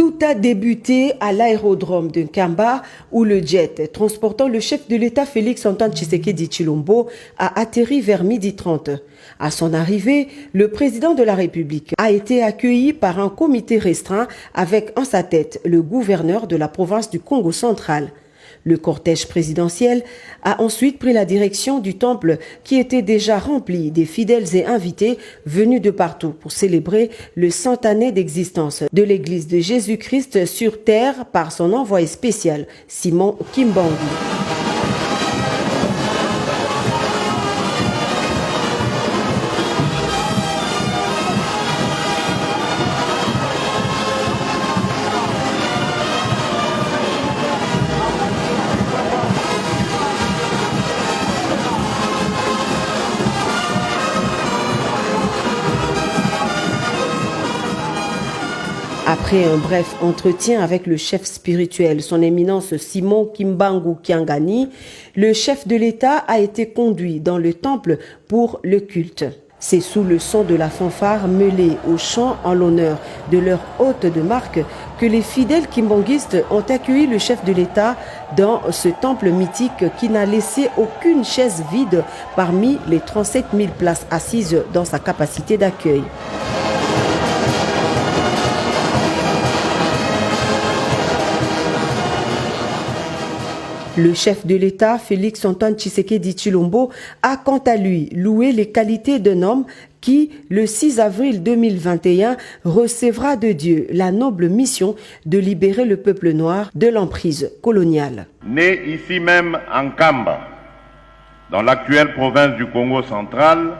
Tout a débuté à l'aérodrome de Nkamba où le jet transportant le chef de l'État Félix-Antoine Tshisekedi Tshilombo a atterri vers 12h30. À son arrivée, le président de la République a été accueilli par un comité restreint avec en sa tête le gouverneur de la province du Congo central. Le cortège présidentiel a ensuite pris la direction du temple qui était déjà rempli des fidèles et invités venus de partout pour célébrer le 100 années d'existence de l'Église de Jésus-Christ sur terre par son envoyé spécial, Simon Kimbangu. Après un bref entretien avec le chef spirituel, son éminence Simon Kimbangu Kiangani, le chef de l'État a été conduit dans le temple pour le culte. C'est sous le son de la fanfare mêlée au chant en l'honneur de leur hôte de marque que les fidèles kimbanguistes ont accueilli le chef de l'État dans ce temple mythique qui n'a laissé aucune chaise vide parmi les 37 000 places assises dans sa capacité d'accueil. Le chef de l'État, Félix-Antoine Tshisekedi Tshilombo, a quant à lui loué les qualités d'un homme qui, le 6 avril 2021, recevra de Dieu la noble mission de libérer le peuple noir de l'emprise coloniale. Né ici même en Nkamba, dans l'actuelle province du Congo central,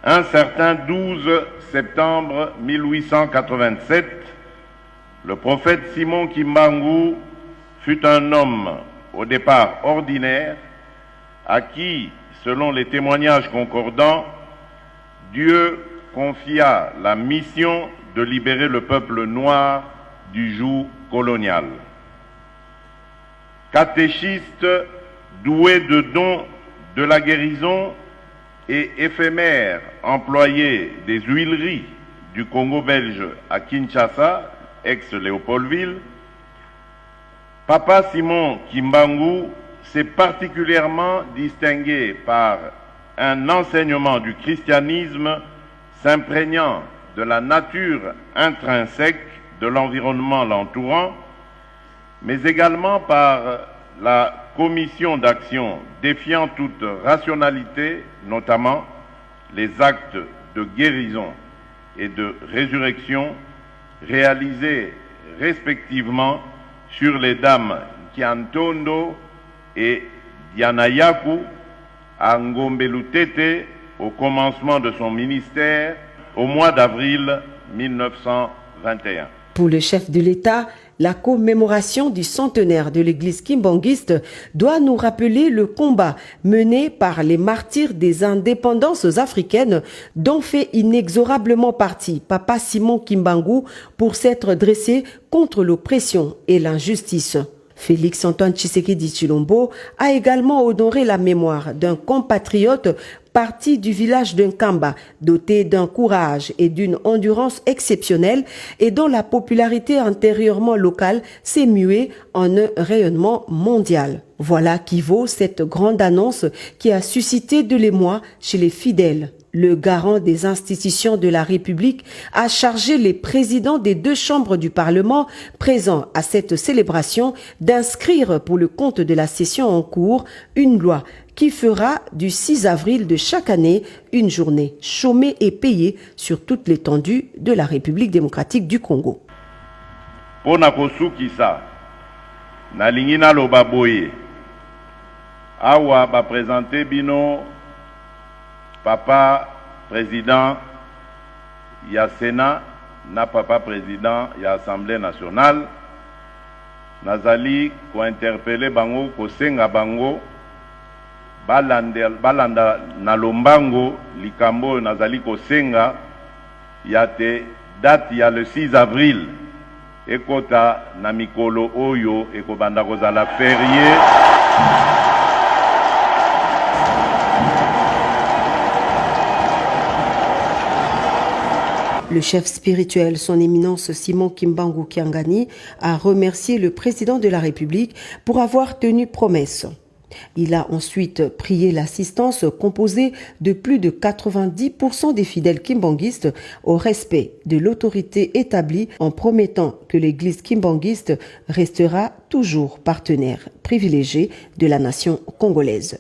un certain 12 septembre 1887, le prophète Simon Kimbangu fut un homme au départ ordinaire, à qui, selon les témoignages concordants, Dieu confia la mission de libérer le peuple noir du joug colonial. Catéchiste doué de dons de la guérison et éphémère employé des huileries du Congo belge à Kinshasa, ex-Léopoldville, Papa Simon Kimbangu s'est particulièrement distingué par un enseignement du christianisme s'imprégnant de la nature intrinsèque de l'environnement l'entourant, mais également par la commission d'action défiant toute rationalité, notamment les actes de guérison et de résurrection réalisés respectivement sur les dames Kiantondo et Dianayaku à Ngombelutete au commencement de son ministère au mois d'avril 1921. Pour le chef de l'État, la commémoration du centenaire de l'église kimbanguiste doit nous rappeler le combat mené par les martyrs des indépendances africaines dont fait inexorablement partie Papa Simon Kimbangu pour s'être dressé contre l'oppression et l'injustice. Félix-Antoine Tshisekedi Tshilombo a également honoré la mémoire d'un compatriote parti du village de Nkamba, doté d'un courage et d'une endurance exceptionnelle et dont la popularité antérieurement locale s'est muée en un rayonnement mondial. Voilà qui vaut cette grande annonce qui a suscité de l'émoi chez les fidèles. Le garant des institutions de la République a chargé les présidents des deux chambres du Parlement présents à cette célébration d'inscrire pour le compte de la session en cours une loi qui fera du 6 avril de chaque année une journée chômée et payée sur toute l'étendue de la République démocratique du Congo. Pona kosukisa na lingina loba boye awa ba présenter bino papa président ya Sénat na papa président ya Assemblée nationale nazali ko interpeller bango ko senga bango balanda na lombango likambo nazali ko senga ya te date ya le 6 avril ekota na mikolo oyo ekobanda kozala férié. Le Le chef spirituel, son éminence Simon Kimbangu Kiangani, a remercié le président de la République pour avoir tenu promesse. Il a ensuite prié l'assistance composée de plus de 90% des fidèles kimbanguistes au respect de l'autorité établie en promettant que l'église kimbanguiste restera toujours partenaire privilégié de la nation congolaise.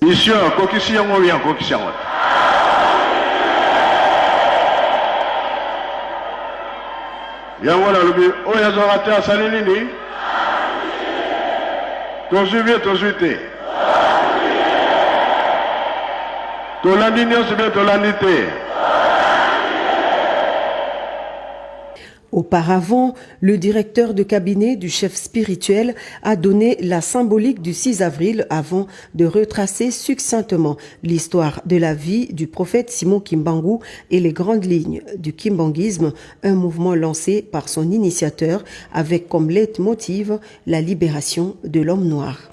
Auparavant, le directeur de cabinet du chef spirituel a donné la symbolique du 6 avril avant de retracer succinctement l'histoire de la vie du prophète Simon Kimbangu et les grandes lignes du kimbanguisme, un mouvement lancé par son initiateur avec comme leitmotiv la libération de l'homme noir.